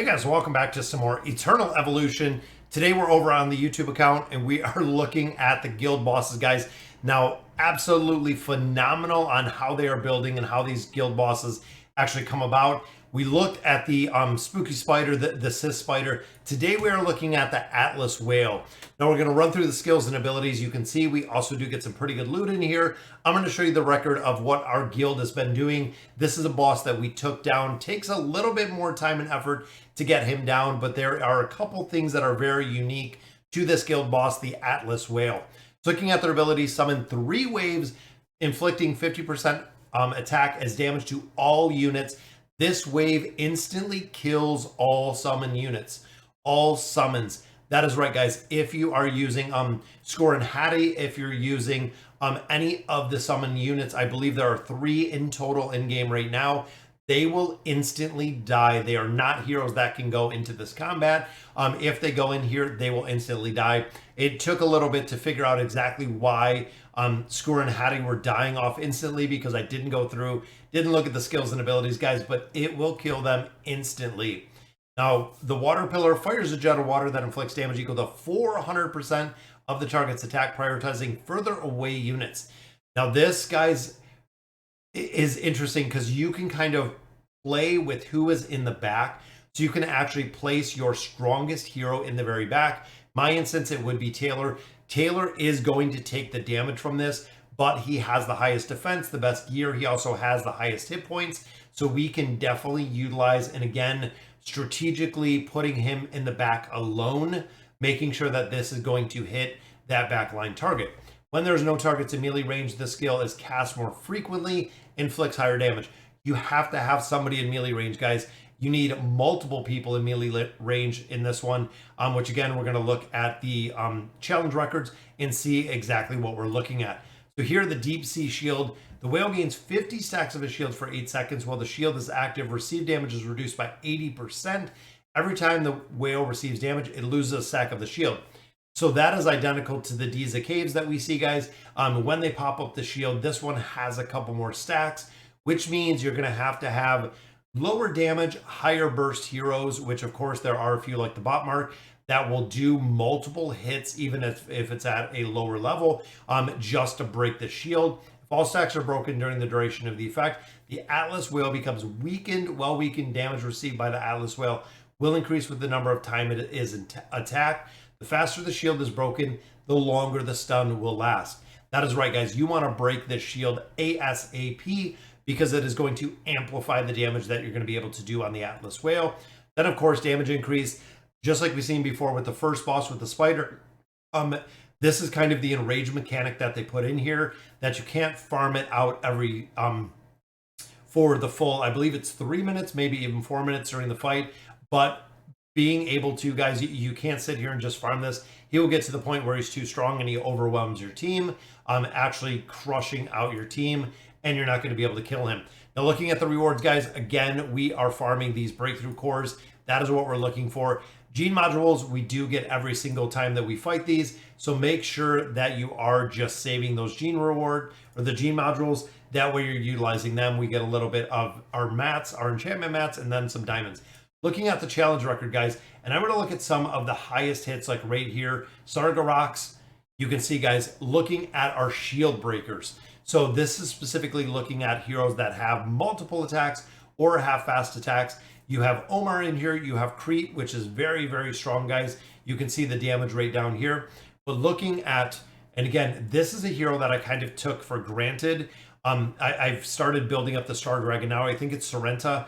Guys, welcome back to some more Eternal Evolution. Today we're over on the YouTube account and we are looking at the guild bosses, guys. Now, absolutely phenomenal on how they are building and how these guild bosses actually come about. We looked at the spooky spider, the Sith spider. Today we are looking at the Atlas whale. Now we're going to run through the skills and abilities. You can see we also do get some pretty good loot in here. I'm going to show you the record of what our guild has been doing. This is a boss that we took down. Takes a little bit more time and effort to get him down, but there are a couple things that are very unique to this guild boss, the Atlas whale. So looking at their abilities, summon 3 waves, inflicting 50% attack as damage to all units. This wave instantly kills all summon units, all summons. That is right, guys. If you are using Scoran Hattie, if you're using any of the summon units, I believe there are 3 in total in game right now. They will instantly die. They are not heroes that can go into this combat. If they go in here, they will instantly die. It took a little bit to figure out exactly why Scoran and Hattie were dying off instantly, because I didn't go through, didn't look at the skills and abilities, guys, but it will kill them instantly. Now, the water pillar fires a jet of water that inflicts damage equal to 400% of the target's attack, prioritizing further away units. Now, this, guys, is interesting because you can kind of play with who is in the back. So you can actually place your strongest hero in the very back. My instance, it would be Taylor. Taylor is going to take the damage from this, but he has the highest defense, the best gear. He also has the highest hit points. So we can definitely utilize, and again, strategically putting him in the back alone, making sure that this is going to hit that backline target. When there's no targets in melee range, the skill is cast more frequently, inflicts higher damage. You have to have somebody in melee range, guys. You need multiple people in melee range in this one, which again, we're going to look at the challenge records and see exactly what we're looking at. So here, the Deep Sea Shield. The whale gains 50 stacks of a shield for 8 seconds. While the shield is active, received damage is reduced by 80%. Every time the whale receives damage, it loses a stack of the shield. So that is identical to the Diza Caves that we see, guys. When they pop up the shield, this one has a couple more stacks, which means you're going to have lower damage, higher burst heroes, which of course there are a few like the Botmark that will do multiple hits, even if it's at a lower level, just to break the shield. If all stacks are broken during the duration of the effect, the Atlas whale becomes weakened. While weakened, damage received by the Atlas whale will increase with the number of time it is attacked. The faster the shield is broken, the longer the stun will last. That is right, guys. You want to break this shield ASAP because it is going to amplify the damage that you're going to be able to do on the Atlas whale. Then, of course, damage increase, just like we've seen before with the first boss with the spider. This is kind of the enrage mechanic that they put in here, that you can't farm it out every for the full, I believe it's 3 minutes, maybe even 4 minutes during the fight, but being able to, guys, you can't sit here and just farm this. He will get to the point where he's too strong and he overwhelms your team, actually crushing out your team, and you're not going to be able to kill him. Now, looking at the rewards, guys, again, we are farming these breakthrough cores. That is what we're looking for. Gene modules, we do get every single time that we fight these. So make sure that you are just saving those gene reward or the gene modules. That way you're utilizing them. We get a little bit of our mats, our enchantment mats, and then some diamonds. Looking at the challenge record, guys, and I'm going to look at some of the highest hits, like right here, Sargerox. You can see, guys, looking at our shield breakers. So this is specifically looking at heroes that have multiple attacks or have fast attacks. You have Omar in here. You have Crete, which is very, very strong, guys. You can see the damage rate down here. But looking at, and again, this is a hero that I kind of took for granted. I've started building up the Star Dragon now. I think it's Sorrenta.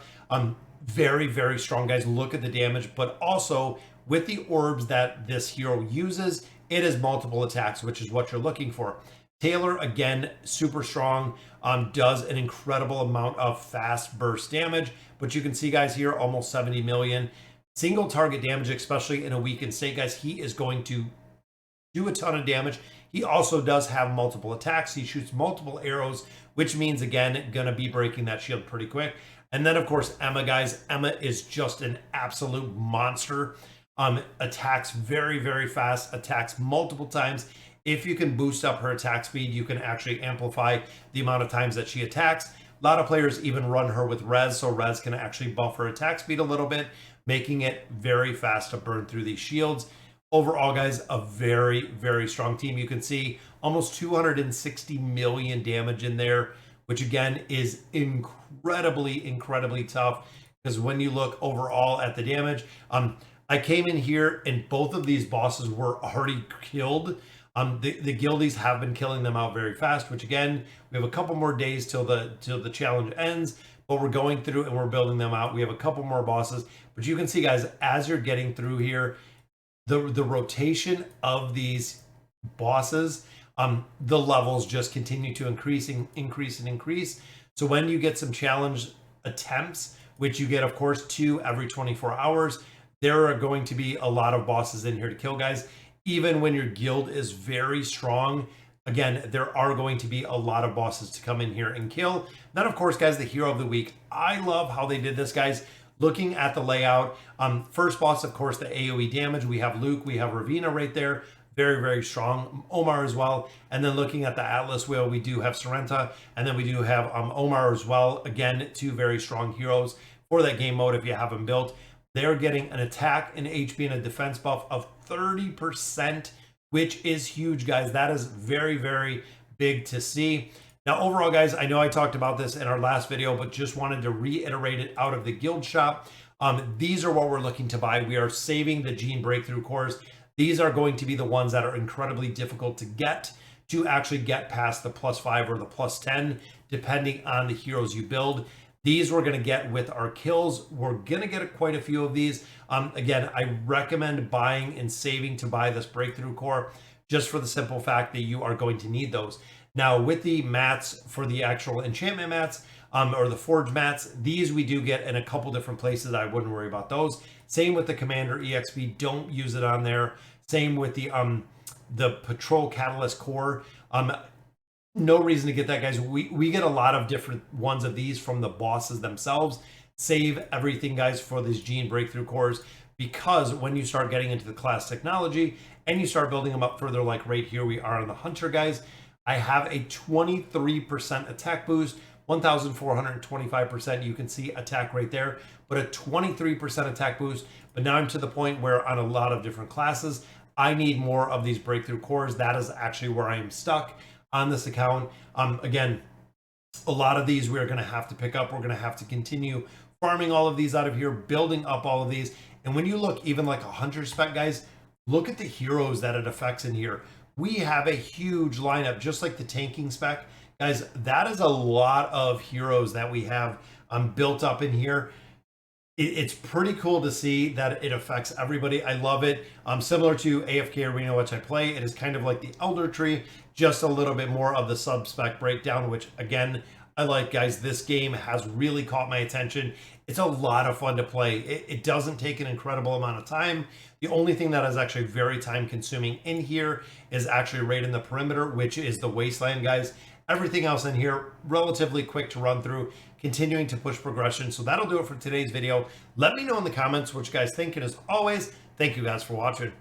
Very, very strong, guys. Look at the damage, but also with the orbs that this hero uses, it is multiple attacks, which is what you're looking for. Taylor, again, super strong, does an incredible amount of fast burst damage, but you can see, guys, here, almost 70 million. Single target damage, especially in a weakened state, guys, he is going to do a ton of damage. He also does have multiple attacks. He shoots multiple arrows, which means, again, going to be breaking that shield pretty quick. And then, of course, Emma, guys. Emma is just an absolute monster. Attacks very, very fast, attacks multiple times. If you can boost up her attack speed, you can actually amplify the amount of times that she attacks. A lot of players even run her with Res, so Res can actually buff her attack speed a little bit, making it very fast to burn through these shields. Overall, guys, a very, very strong team. You can see almost 260 million damage in there, which again is incredibly, incredibly tough, because when you look overall at the damage, I came in here and both of these bosses were already killed. The guildies have been killing them out very fast, which again, we have a couple more days till the challenge ends, but we're going through and we're building them out. We have a couple more bosses, but you can see, guys, as you're getting through here, the rotation of these bosses, the levels just continue to increase. So when you get some challenge attempts, which you get, of course, 2 every 24 hours, there are going to be a lot of bosses in here to kill, guys. Even when your guild is very strong, again, there are going to be a lot of bosses to come in here and kill. Then, of course, guys, the hero of the week. I love how they did this, guys. Looking at the layout, first boss, of course, the AoE damage. We have Luke, we have Ravina right there. Very, very strong. Omar as well. And then looking at the Atlas wheel, we do have Sorrenta, and then we do have Omar as well. Again, 2 very strong heroes for that game mode if you have them built. They're getting an attack, an HP, and a defense buff of 30%, which is huge, guys. That is very, very big to see. Now, overall, guys, I know I talked about this in our last video, but just wanted to reiterate it out of the guild shop. These are what we're looking to buy. We are saving the Gene Breakthrough Cores. These are going to be the ones that are incredibly difficult to actually get past the +5 or the +10, depending on the heroes you build. These we're going to get with our kills. We're going to get quite a few of these. Again, I recommend buying and saving to buy this Breakthrough Core, just for the simple fact that you are going to need those. Now, with the mats for the actual enchantment mats, or the forge mats, these we do get in a couple different places. I wouldn't worry about those. Same with the Commander EXP, don't use it on there. Same with the Patrol Catalyst Core. No reason to get that, guys. We get a lot of different ones of these from the bosses themselves. Save everything, guys, for these Gene Breakthrough Cores, because when you start getting into the class technology and you start building them up further, like right here we are on the Hunter, guys, I have a 23% attack boost, 1,425%. You can see attack right there, but a 23% attack boost. But now I'm to the point where on a lot of different classes, I need more of these Breakthrough Cores. That is actually where I am stuck on this account. Again, a lot of these we're going to have to pick up. We're going to have to continue farming all of these out of here, building up all of these. And when you look even like a Hunter spec, guys, look at the heroes that it affects in here. We have a huge lineup, just like the tanking spec. Guys, that is a lot of heroes that we have built up in here. It's pretty cool to see that it affects everybody. I love it. Similar to AFK Arena, which I play, it is kind of like the Elder Tree, just a little bit more of the sub-spec breakdown, which again, I like, guys. This game has really caught my attention. It's a lot of fun to play. It doesn't take an incredible amount of time. The only thing that is actually very time consuming in here is actually right in the perimeter, which is the Wasteland, guys. Everything else in here, relatively quick to run through, continuing to push progression. So that'll do it for today's video. Let me know in the comments what you guys think. And as always, thank you guys for watching.